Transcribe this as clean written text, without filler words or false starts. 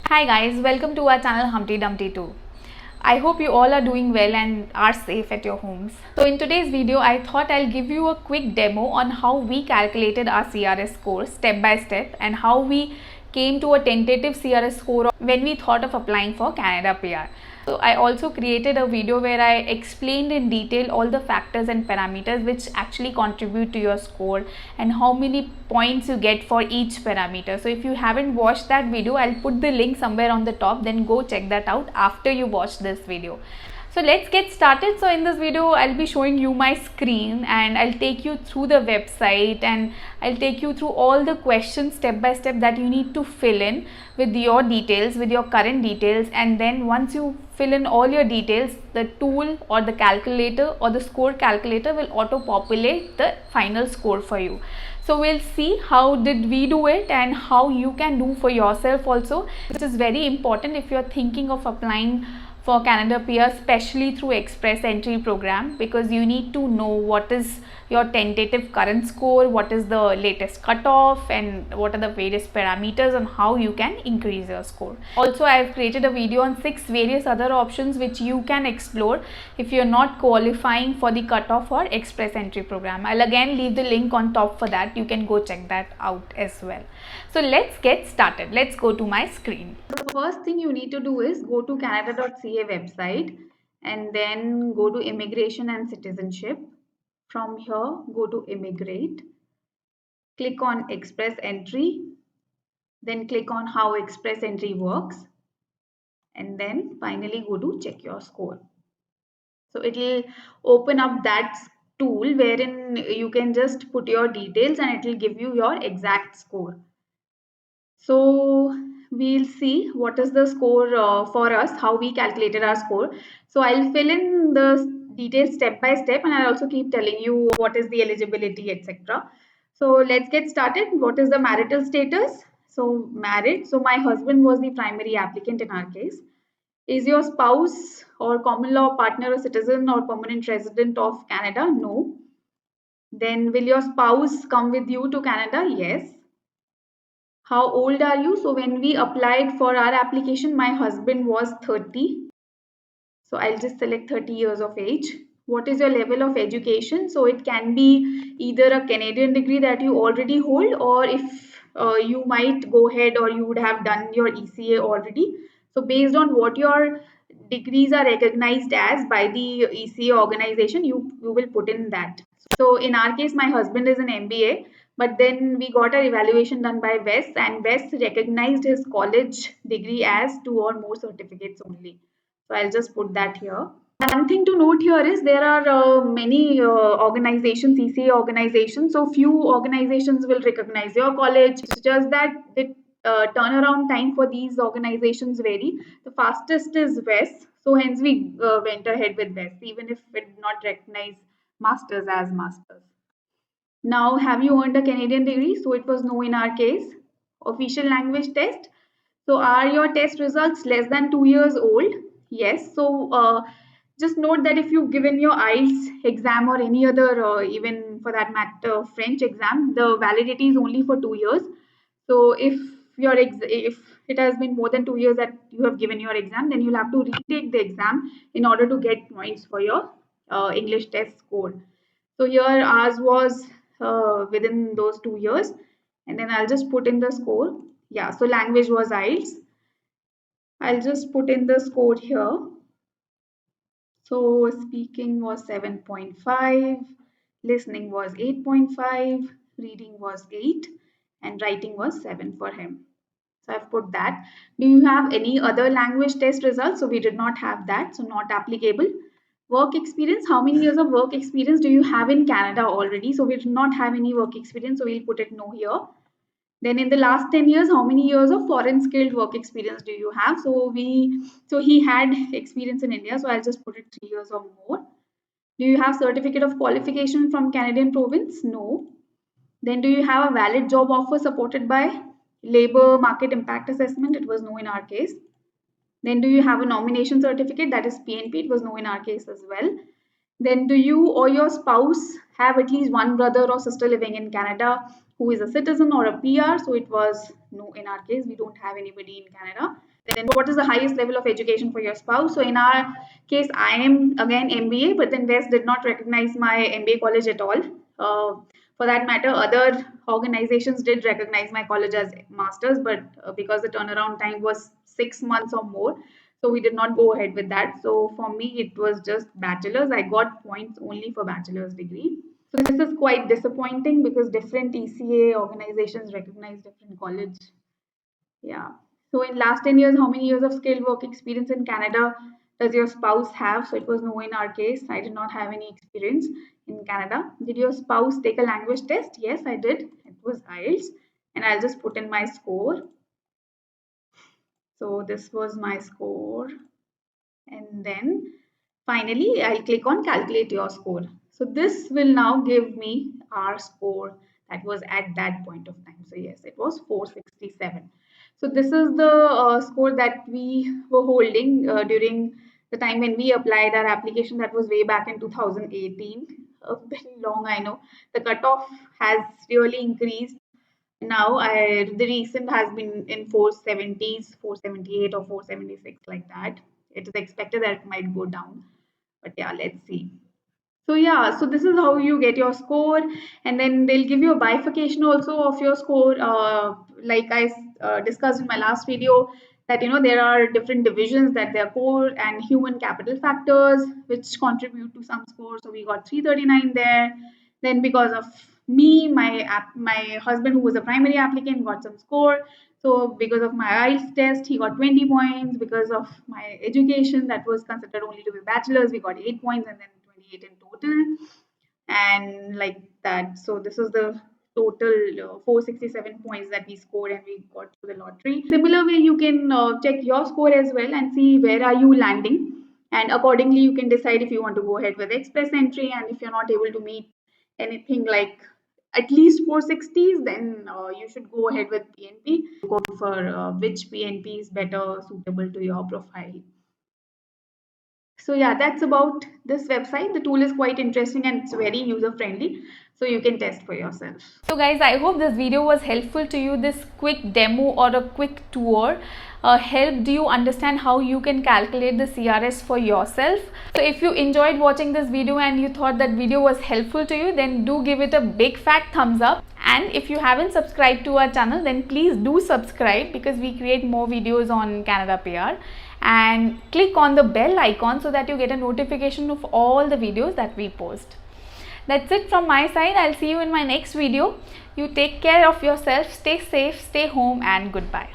Hi guys, welcome to our channel Humpty Dumpty 2. I hope you all are doing well and are safe at your homes. So in today's video, I thought I'll give you a quick demo on how we calculated our CRS score step by step and how we came to a tentative CRS score when we thought of applying for Canada PR. So I also created a video where I explained in detail all the factors and parameters which actually contribute to your score and how many points you get for each parameter. So if you haven't watched that video, I'll put the link somewhere on the top, then go check that out after you watch this video. So let's get started. So in this video, I'll be showing you my screen and I'll take you through the website and I'll take you through all the questions step by step that you need to fill in with your details, with your current details. And then once you fill in all your details, the tool or the calculator or the score calculator will auto populate the final score for you. So we'll see how did we do it and how you can do for yourself also, which is very important if you're thinking of applying for Canada PR, especially through Express Entry program, because you need to know what is your tentative current score, what is the latest cutoff, and what are the various parameters and how you can increase your score. Also, I have created a video on 6 various other options which you can explore if you're not qualifying for the cutoff or Express Entry program. I'll again leave the link on top for that. You can go check that out as well. So let's get started. Let's go to my screen. The first thing you need to do is go to canada.ca website and then go to immigration and citizenship. From here, go to immigrate, click on express entry, then click on how express entry works, and then finally go to check your score. So it will open up that tool wherein you can just put your details and it will give you your exact score. So we'll see what is the score for us, how we calculated our score. So I'll fill in the details step by step and I'll also keep telling you what is the eligibility, etc. So let's get started. What is the marital status? So married. So my husband was the primary applicant in our case. Is your spouse or common law partner a citizen or permanent resident of Canada? No. Then will your spouse come with you to Canada? Yes. How old are you? So when we applied for our application, my husband was 30. So I'll just select 30 years of age. What is your level of education? So it can be either a Canadian degree that you already hold, or if you might go ahead or you would have done your ECA already. So based on what your degrees are recognized as by the ECA organization, you will put in that. So in our case, my husband is an MBA, but then we got our evaluation done by WES, and WES recognized his college degree as 2 or more certificates only. So I'll just put that here. One thing to note here is there are many organizations, ECA organizations. So few organizations will recognize your college. It's just that the turnaround time for these organizations vary. The fastest is WES. So hence we went ahead with WES, even if it did not recognize masters as masters. Now, have you earned a Canadian degree? So it was no in our case. Official language test. So are your test results less than 2 years old? Yes. So just note that if you've given your IELTS exam or any other, even for that matter, French exam, the validity is only for 2 years. So if it has been more than 2 years that you have given your exam, then you'll have to retake the exam in order to get points for your English test score. So here ours was within those 2 years, and then I'll just put in the score. Yeah, so language was IELTS. I'll just put in the score here. So speaking was 7.5, listening was 8.5, reading was 8, and writing was 7 for him. So I've put that. Do you have any other language test results? So we did not have that, so not applicable. Work experience, how many years of work experience do you have in Canada already? So we did not have any work experience, so we'll put it no here. Then in the last 10 years, how many years of foreign skilled work experience do you have? So he had experience in India, so I'll just put it 3 years or more. Do you have certificate of qualification from Canadian province? No. Then do you have a valid job offer supported by labor market impact assessment? It was no in our case. Then do you have a nomination certificate? That is PNP. It was no in our case as well. Then do you or your spouse have at least one brother or sister living in Canada who is a citizen or a PR? So it was no in our case. We don't have anybody in Canada. then what is the highest level of education for your spouse? So in our case, I am again MBA, but then West did not recognize my MBA college at all. For that matter, other organizations did recognize my college as masters, but because the turnaround time was 6 months or more, so we did not go ahead with that. So for me, it was just bachelor's. I got points only for bachelor's degree. So this is quite disappointing because different ECA organizations recognize different college. Yeah. So in last 10 years, how many years of skilled work experience in Canada does your spouse have? So it was no in our case. I did not have any experience in Canada. Did your spouse take a language test? Yes, I did. It was IELTS. And I'll just put in my score. So this was my score. And then finally, I'll click on calculate your score. So this will now give me our score that was at that point of time. So yes, it was 467. So this is the score that we were holding during the time when we applied our application. That was way back in 2018. A bit long, I know. The cutoff has really increased now. The recent has been in 470s, 478 or 476, like that. It is expected that it might go down, but yeah, let's see. So yeah, so this is how you get your score, and then they'll give you a bifurcation also of your score. Like I discussed in my last video, that there are different divisions, that they are core and human capital factors, which contribute to some score. So we got 339 there. Then because of me, my husband, who was a primary applicant, got some score. So because of my IELTS test, he got 20 points. Because of my education, that was considered only to be bachelor's, we got 8 points, and then 28 in total, and like that. So this is the total 467 points that we scored, and we got to the lottery. Similar way, you can check your score as well and see where are you landing, and accordingly you can decide if you want to go ahead with express entry, and if you're not able to meet anything like at least 460s, then you should go ahead with PNP. Go for which PNP is better suitable to your profile. So yeah, that's about this website. The tool is quite interesting and it's very user friendly. So you can test for yourself. So guys, I hope this video was helpful to you. This quick demo or a quick tour helped you understand how you can calculate the CRS for yourself. So if you enjoyed watching this video and you thought that video was helpful to you, then do give it a big fat thumbs up. And if you haven't subscribed to our channel, then please do subscribe, because we create more videos on Canada PR. And click on the bell icon so that you get a notification of all the videos that we post. That's it from my side. I'll see you in my next video. You take care of yourself, stay safe, stay home, and goodbye.